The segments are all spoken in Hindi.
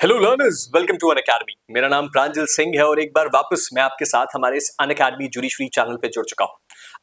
Hello learners, welcome to Unacademy. मेरा नाम प्रांजल सिंह है और एक बार वापस मैं आपके साथ हमारे इस अनअकैडमी जुडीशरी चैनल पे जुड़ चुका हूं।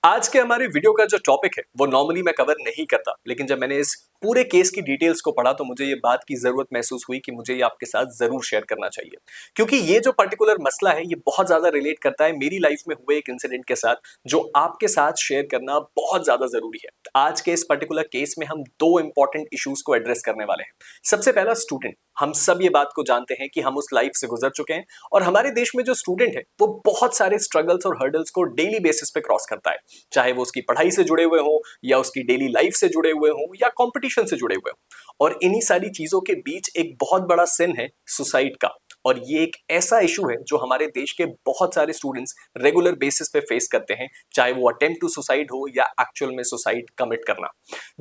आज के हमारे वीडियो का जो टॉपिक है वो नॉर्मली मैं कवर नहीं करता, लेकिन जब मैंने इस पूरे केस की डिटेल्स को पढ़ा तो मुझे ये बात की जरूरत महसूस हुई कि मुझे ये आपके साथ जरूर शेयर करना चाहिए, क्योंकि ये जो पर्टिकुलर मसला है ये बहुत ज्यादा रिलेट करता है मेरी लाइफ में हुए एक इंसिडेंट के साथ, जो आपके साथ शेयर करना बहुत ज्यादा जरूरी है। आज के इस पर्टिकुलर केस में हम दो इंपॉर्टेंट इश्यूज को एड्रेस करने वाले हैं। सबसे पहला, स्टूडेंट। हम सब ये बात को जानते हैं कि हम उस लाइफ से गुजर चुके हैं और हमारे देश में जो स्टूडेंट है वो बहुत सारे स्ट्रगल्स और हर्डल्स को डेली बेसिस पे क्रॉस करता है, चाहे वो उसकी पढ़ाई से जुड़े हुए हो या उसकी डेली लाइफ से जुड़े हुए हो या कंपटीशन से जुड़े हुए हो। और इन्हीं सारी चीजों के बीच एक बहुत बड़ा सिन है सुसाइड का। और ये एक ऐसा इशू है जो हमारे देश के बहुत सारे स्टूडेंट्स रेगुलर बेसिस पे फेस करते हैं, चाहे वो अटेम्प्ट टू सुसाइड हो या एक्चुअल में सुसाइड कमिट करना।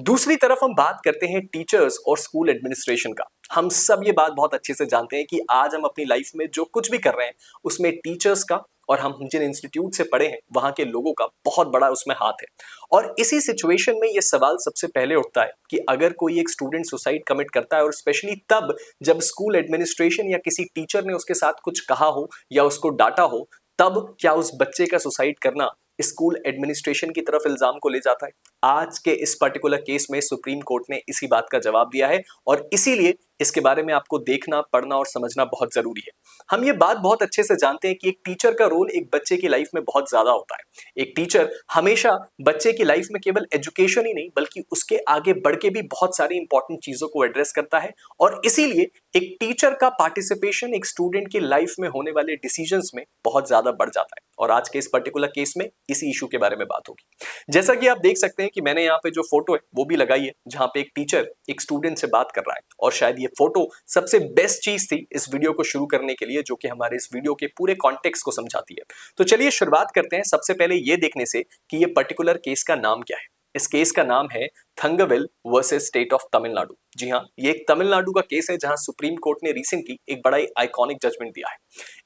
दूसरी तरफ हम बात करते हैं टीचर्स और स्कूल एडमिनिस्ट्रेशन का। हम सब ये बात बहुत अच्छे से जानते हैं कि आज हम अपनी लाइफ में जो कुछ भी कर रहे हैं उसमें टीचर्स का और हम जिन इंस्टीट्यूट से पढ़े हैं वहां के लोगों का बहुत बड़ा उसमें हाथ है। और इसी सिचुएशन में ये सवाल सबसे पहले उठता है कि अगर कोई एक स्टूडेंट सुसाइड कमिट करता है और स्पेशली तब जब स्कूल एडमिनिस्ट्रेशन या किसी टीचर ने उसके साथ कुछ कहा हो या उसको डांटा हो, तब क्या उस बच्चे का सुसाइड करना स्कूल एडमिनिस्ट्रेशन की तरफ इल्जाम को ले जाता है? आज के इस पर्टिकुलर केस में सुप्रीम कोर्ट ने इसी बात का जवाब दिया है और इसीलिए इसके बारे में आपको देखना, पढ़ना और समझना बहुत जरूरी है। हम ये बात बहुत अच्छे से जानते हैं कि एक टीचर का रोल एक बच्चे की लाइफ में बहुत ज्यादा होता है। एक टीचर हमेशा बच्चे की लाइफ में केवल एजुकेशन ही नहीं बल्कि उसके आगे बढ़ के भी बहुत सारी इंपॉर्टेंट चीजों को एड्रेस करता है। और इसीलिए एक टीचर का पार्टिसिपेशन एक स्टूडेंट की लाइफ में होने वाले डिसीजंस में बहुत ज्यादा बढ़ जाता है। और आज के इस पर्टिकुलर केस में इसी इशू के बारे में बात होगी। जैसा कि आप देख सकते हैं कि मैंने यहाँ पे जो फोटो है वो भी लगाई है, जहां पे एक टीचर एक स्टूडेंट से बात कर रहा है। और शायद ये फोटो सबसे बेस्ट चीज थी इस वीडियो को शुरू करने के लिए, जो कि हमारे इस वीडियो के पूरे कॉन्टेक्स्ट को समझाती है। तो चलिए शुरुआत करते हैं सबसे पहले ये देखने से कि ये पर्टिकुलर केस का नाम क्या है। इस केस का नाम है Thangavel versus state of Tamil Nadu. जी हाँ, ये एक तमिलनाडु का केस है जहां सुप्रीम कोर्ट ने रिसेंटली एक बड़ा ही आइकॉनिक जजमेंट दिया है।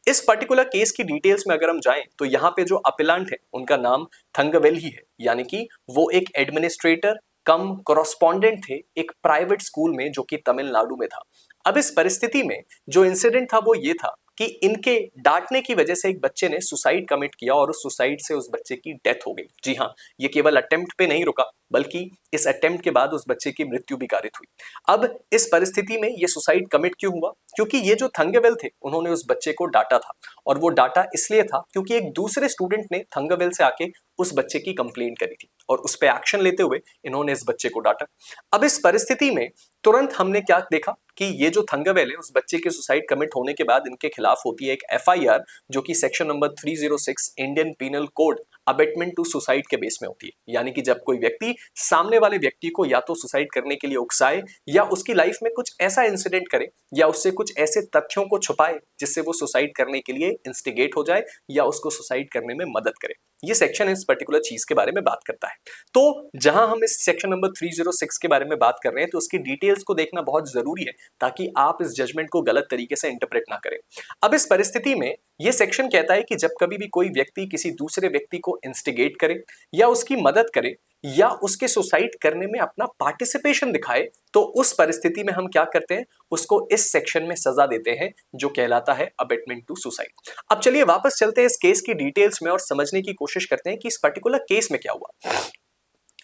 इस पर्टिकुलर केस की डिटेल्स में अगर हम जाएं तो यहाँ पे जो अपिलांट है उनका नाम थंगवेल ही है, यानी कि वो एक एडमिनिस्ट्रेटर कम कॉरेस्पॉन्डेंट थे एक प्राइवेट स्कूल में जो कि तमिलनाडु में था। अब इस परिस्थिति में जो इंसिडेंट था वो ये था कि इनके डांटने की वजह से एक बच्चे ने सुसाइड कमिट किया और उस सुसाइड से उस बच्चे की डेथ हो गई। जी हाँ, ये केवल अटेम्प्ट पे नहीं रुका बल्कि इस अटेम्प्ट के बाद उस बच्चे की मृत्यु भी कारित हुई। अब इस परिस्थिति में ये सुसाइड कमिट क्यों हुआ? क्योंकि ये जो थंगवेल थे उन्होंने उस बच्चे को डांटा था। और वो डांटा इसलिए था क्योंकि एक दूसरे स्टूडेंट ने थंगवेल से आके उस बच्चे की कंप्लेंट करी थी और उस पर एक्शन लेते हुए इन्होंने इस बच्चे को डांटा। अब इस परिस्थिति में तुरंत हमने क्या देखा कि ये जो थंगवेल है उस बच्चे के सुसाइड कमिट होने के बाद इनके खिलाफ होती है एक एफआईआर, जो कि section number 306 Indian penal code abetment to suicide के बेस में होती है। यानी कि जब कोई व्यक्ति सामने वाले व्यक्ति को या तो सुसाइड करने के लिए उकसाए या उसकी लाइफ में कुछ ऐसा इंसिडेंट करे या उससे कुछ ऐसे तथ्यों को छुपाए जिससे वो सुसाइड करने के लिए इंस्टिगेट हो जाए या उसको सुसाइड करने में मदद करे, ये सेक्शन इस पर्टिकुलर चीज के बारे में बात करता है। तो जहां हम इस सेक्शन नंबर 306 के बारे में बात कर रहे हैं तो उसकी डिटेल्स को देखना बहुत जरूरी है ताकि आप इस जजमेंट को गलत तरीके से इंटरप्रेट ना करें। अब इस परिस्थिति में यह सेक्शन कहता है कि जब कभी भी कोई व्यक्ति किसी दूसरे व्यक्ति को इंस्टिगेट करे या उसकी मदद करे या उसके सुसाइड करने में अपना पार्टिसिपेशन दिखाए, तो उस परिस्थिति में हम क्या करते हैं, उसको इस सेक्शन में सजा देते हैं जो कहलाता है अबेटमेंट टू सुसाइड। अब चलिए वापस चलते हैं इस केस की डिटेल्स में और समझने की कोशिश करते हैं कि इस पर्टिकुलर केस में क्या हुआ।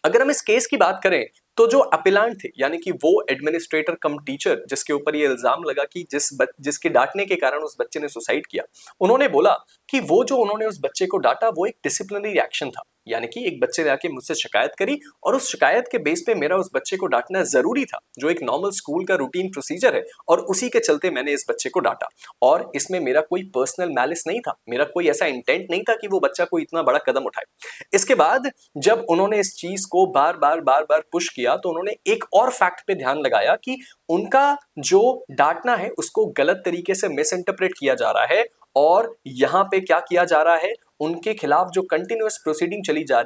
अगर हम इस केस की बात करें तो जो अपिलांट थे यानी कि वो एडमिनिस्ट्रेटर कम टीचर जिसके ऊपर ये इल्जाम लगा कि जिसके डांटने के कारण उस बच्चे ने सुसाइड किया, उन्होंने बोला कि वो जो उन्होंने उस बच्चे को डांटा वो एक डिसिप्लिनरी एक्शन था। यानी कि एक बच्चे ने आके मुझसे शिकायत करी और उस शिकायत के बेस पे मेरा उस बच्चे को डांटना जरूरी था, जो एक नॉर्मल स्कूल का रूटीन प्रोसीजर है, और उसी के चलते मैंने इस बच्चे को डांटा। और इसमें मेरा कोई पर्सनल मैलिस नहीं था, मेरा कोई ऐसा इंटेंट नहीं था कि वो बच्चा कोई इतना बड़ा कदम उठाए। इसके बाद जब उन्होंने इस चीज को बार बार पुश किया तो उन्होंने एक और फैक्ट पे ध्यान लगाया कि उनका जो डांटना है उसको गलत तरीके से मिस इंटरप्रेट किया जा रहा है। और यहां पे क्या किया जा रहा है, उनके खिलाफ जो कंटिन्यूअस प्रोसीडिंग चलाई जा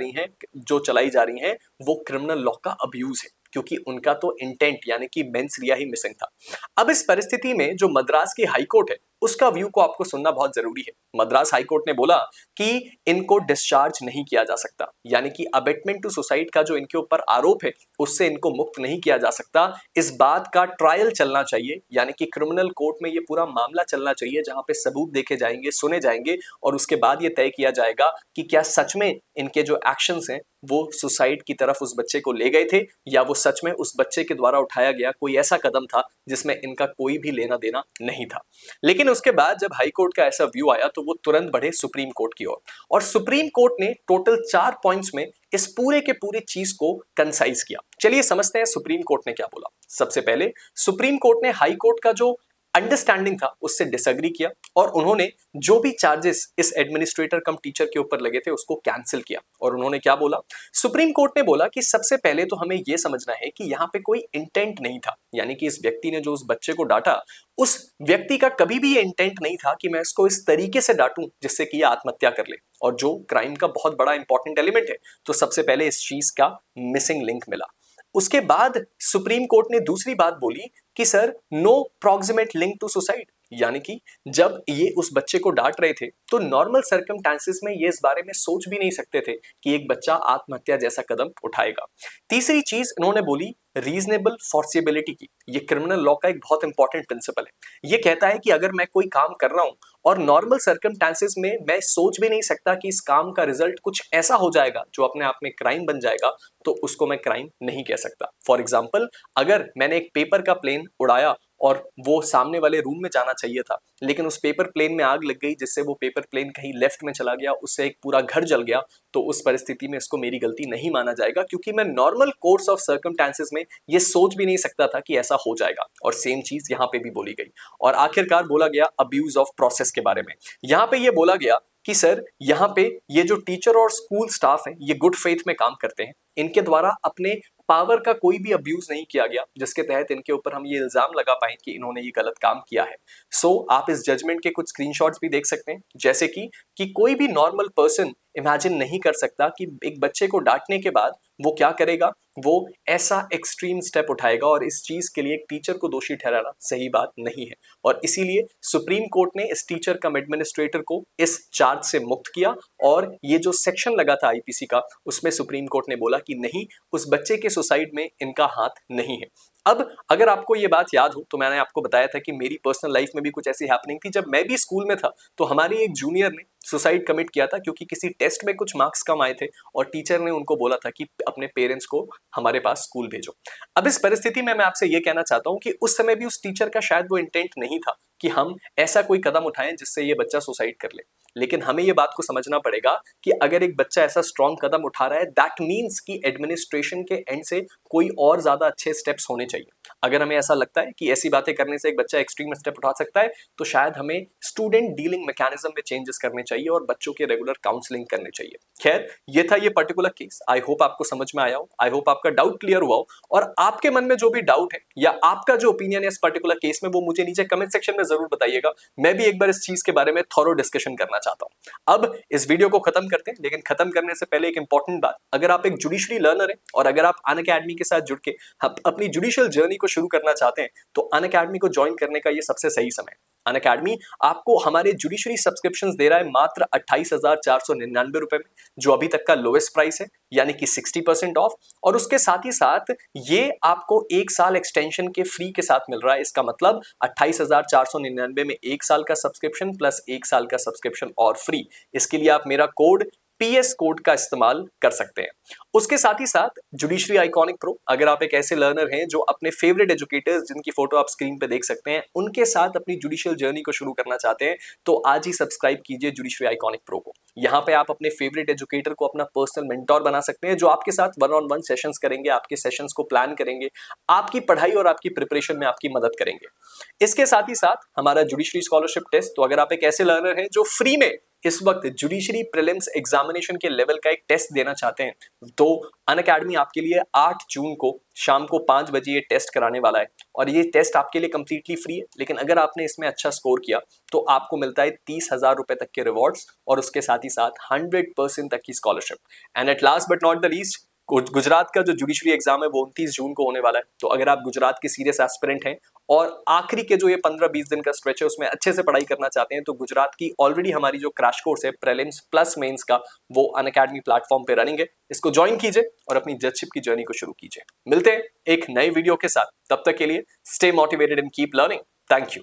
रही हैं वो क्रिमिनल लॉ का अब्यूज है, क्योंकि उनका तो इंटेंट यानी कि मेंस रिया ही मिसिंग था। अब इस परिस्थिति में जो मद्रास की हाई कोर्ट है उसका व्यू को आपको सुनना बहुत जरूरी है। मद्रास हाईकोर्ट ने बोला कि इनको डिस्चार्ज नहीं किया जा सकता, यानी कि अबेटमेंट टू सुसाइड का जो इनके ऊपर आरोप है उससे इनको मुक्त नहीं किया जा सकता। इस बात का ट्रायल चलना चाहिए, यानी कि क्रिमिनल कोर्ट में ये पूरा मामला चलना चाहिए जहां पे सबूत देखे जाएंगे, सुने जाएंगे और उसके बाद ये तय किया जाएगा कि क्या सच में इनके जो एक्शंस हैं वो सुसाइड की तरफ उस बच्चे को ले गए थे या वो सच में उस बच्चे के द्वारा उठाया गया कोई ऐसा कदम था जिसमें इनका कोई भी लेना देना नहीं था। लेकिन उसके बाद जब हाई कोर्ट का ऐसा व्यू आया तो वो तुरंत बढ़े सुप्रीम कोर्ट की ओर और सुप्रीम कोर्ट ने टोटल 4 पॉइंट्स में इस पूरे के पूरे चीज को कंसाइज किया। चलिए समझते हैं सुप्रीम कोर्ट ने क्या बोला। सबसे पहले सुप्रीम कोर्ट ने हाई कोर्ट का जो अंडरस्टैंडिंग था उससे डिसएग्री किया और उन्होंने जो भी चार्जेस इस एडमिनिस्ट्रेटर कम टीचर के ऊपर लगे थे उसको कैंसिल किया। और उन्होंने क्या बोला, सुप्रीम कोर्ट ने बोला कि सबसे पहले तो हमें यह समझना है कि यहां पे कोई इंटेंट नहीं था, यानी कि इस व्यक्ति ने जो उस बच्चे को डांटा उस व्यक्ति का कभी भी ये इंटेंट नहीं था कि मैं इसको इस तरीके से डांटूं जिससे कि ये आत्महत्या कर ले, और जो क्राइम का बहुत बड़ा इंपॉर्टेंट एलिमेंट है। तो सबसे पहले इस चीज का मिसिंग लिंक मिला। उसके बाद सुप्रीम कोर्ट ने दूसरी बात बोली कि sir no proximate link to suicide, यानी कि जब ये उस बच्चे को डांट रहे थे तो नॉर्मल सर्कमस्टेंसेस में ये इस बारे में सोच भी नहीं सकते थे कि एक बच्चा आत्महत्या जैसा कदम उठाएगा। तीसरी चीज इन्होंने बोली रीजनेबल फोर्सिबिलिटी की। ये क्रिमिनल लॉ का एक बहुत इंपॉर्टेंट प्रिंसिपल है। ये कहता है कि अगर मैं कोई काम कर रहा हूं और नॉर्मल सर्कमस्टेंसेस में मैं सोच भी नहीं सकता कि इस काम का रिजल्ट कुछ ऐसा हो जाएगा जो अपने आप में क्राइम बन जाएगा, तो उसको मैं क्राइम नहीं कह सकता। फॉर एग्जाम्पल, अगर मैंने एक पेपर का प्लेन उड़ाया और वो सामने वाले रूम में जाना चाहिए था लेकिन उस पेपर प्लेन में आग लग गई जिससे वो पेपर प्लेन कहीं लेफ्ट में चला गया, उससे एक पूरा घर जल गया, तो उस परिस्थिति में इसको मेरी गलती नहीं माना जाएगा क्योंकि मैं नॉर्मल कोर्स ऑफ सर्कमस्टेंसेस में ये सोच भी नहीं सकता था कि ऐसा हो जाएगा। और सेम चीज यहां पे भी बोली गई। और आखिरकार बोला गया अब्यूज ऑफ प्रोसेस के बारे में। यहां पे ये बोला गया कि सर यहां पे ये जो टीचर और स्कूल स्टाफ है ये गुड फेथ में काम करते हैं, इनके द्वारा अपने पावर का कोई भी अब्यूज नहीं किया गया जिसके तहत इनके ऊपर हम ये इल्जाम लगा पाए कि इन्होंने ये गलत काम किया है। सो आप इस जजमेंट के कुछ स्क्रीनशॉट्स भी देख सकते हैं, जैसे कि कोई भी नॉर्मल पर्सन इमेजिन नहीं कर सकता कि एक बच्चे को डांटने के बाद वो क्या करेगा, वो ऐसा एक्सट्रीम स्टेप उठाएगा, और इस चीज के लिए एक टीचर को दोषी ठहराना सही बात नहीं है। और इसीलिए सुप्रीम कोर्ट ने इस टीचर कम एडमिनिस्ट्रेटर को इस चार्ज से मुक्त किया और ये जो सेक्शन लगा था आईपीसी का उसमें सुप्रीम कोर्ट ने बोला कि नहीं, उस बच्चे के सुसाइड में इनका हाथ नहीं है। अब अगर आपको ये बात याद हो तो मैंने आपको बताया था कि मेरी पर्सनल लाइफ में भी कुछ ऐसी हैपनिंग थी। जब मैं भी स्कूल में था तो हमारे एक जूनियर ने सुसाइड कमिट किया था क्योंकि किसी टेस्ट में कुछ मार्क्स कम आए थे और टीचर ने उनको बोला था कि अपने पेरेंट्स को हमारे पास स्कूल भेजो। अब इस परिस्थिति में मैं आपसे ये कहना चाहता हूं कि उस समय भी उस टीचर का शायद वो इंटेंट नहीं था कि हम ऐसा कोई कदम उठाएं जिससे ये बच्चा सुसाइड कर ले, लेकिन हमें ये बात को समझना पड़ेगा कि अगर एक बच्चा ऐसा स्ट्रॉन्ग कदम उठा रहा है दैट मीन्स कि एडमिनिस्ट्रेशन के एंड से कोई और ज्यादा अच्छे स्टेप्स होने चाहिए। अगर हमें ऐसा लगता है कि ऐसी बातें करने से एक बच्चा एक्सट्रीम स्टेप उठा सकता है तो शायद हमें स्टूडेंट डीलिंग मैकेनिज्म में चेंजेस करने चाहिए और बच्चों के रेगुलर काउंसलिंग करने चाहिए। खैर, ये था ये पर्टिकुलर केस। आई होप आपको समझ में आया हो, आई होप आपका डाउट क्लियर हुआ हो, और आपके मन में जो भी डाउट है या आपका जो ओपिनियन है इस पर्टिकुलर केस में वो मुझे नीचे कमेंट सेक्शन में जरूर बताइएगा। मैं भी एक बार इस चीज के बारे में थॉरो डिस्कशन करना चाहता हूं। अब इस वीडियो को खत्म करते हैं, लेकिन खत्म करने से पहले एक इंपॉर्टेंट बात, अगर आप एक जुडिशरी लर्नर हैं और अगर आप अनअकैडमी के साथ जुड़ के अपनी जुडिशियल जर्नी को शुरू करना चाहते हैं तो अनअकैडमी को ज्वाइन करने का ये सबसे सही समय है। अनअकैडमी आपको हमारे जुडिशरी सब्सक्रिप्शंस दे रहा है मात्र 28,499 रुपए में, जो अभी तक का लोएस्ट प्राइस है, यानी कि 60% ऑफ। और उसके साथ ही साथ ये आपको 1 साल एक्सटेंशन के फ्री के साथ मिल रहा है। इसका मतलब 28,499 में 1 साल का सब्सक्रिप्शन प्लस 1 साल का सब्सक्रिप्शन और फ्री। इसके लिए आप मेरा कोड PS कोड का इस्तेमाल कर सकते हैं। उसके साथ ही साथ जुडिशरी आइकॉनिक प्रो, अगर आप एक ऐसे लर्नर हैं जो अपने फेवरेट एजुकेटर्स जिनकी फोटो आप स्क्रीन पे देख सकते हैं उनके साथ अपनी जुडिशियल जर्नी को शुरू करना चाहते हैं तो आज ही सब्सक्राइब कीजिए जुडिशरी आइकॉनिक प्रो को। यहाँ पे आप अपने फेवरेट एजुकेटर को अपना पर्सनल मेंटोर बना सकते हैं जो आपके साथ 1-on-1 सेशंस करेंगे, आपके सेशंस को प्लान करेंगे, आपकी पढ़ाई और आपकी प्रिपरेशन में आपकी मदद करेंगे। इसके साथ ही साथ हमारा जुडिशरी स्कॉलरशिप टेस्ट, तो अगर आप एक ऐसे लर्नर हैं जो फ्री में इस वक्त जुडिशरी प्रीलिम्स एग्जामिनेशन के लेवल का एक टेस्ट देना चाहते हैं तो अनअकैडमी आपके लिए 8 जून को शाम को 5 बजे ये टेस्ट कराने वाला है। और ये टेस्ट आपके लिए कंप्लीटली फ्री है, लेकिन अगर आपने इसमें अच्छा स्कोर किया तो आपको मिलता है 30,000 रुपए तक के रिवॉर्ड्स और उसके साथ ही साथ 100% तक की scholarship. And at last but not the least, Gujarat का जो जुडिशरी एग्जाम है वो 29 जून को होने वाला है। तो अगर आप गुजरात के सीरियस एस्पिरेंट हैं और आखिरी के जो ये 15-20 दिन का स्ट्रेच है उसमें अच्छे से पढ़ाई करना चाहते हैं, तो गुजरात की ऑलरेडी हमारी जो क्रैश कोर्स है प्रीलिम्स प्लस मेंस का, वो अनअकैडमी प्लेटफॉर्म पे रनिंग है। इसको ज्वाइन कीजिए और अपनी जजशिप की जर्नी को शुरू कीजिए। मिलते हैं एक नए वीडियो के साथ, तब तक के लिए stay motivated and keep learning. Thank you.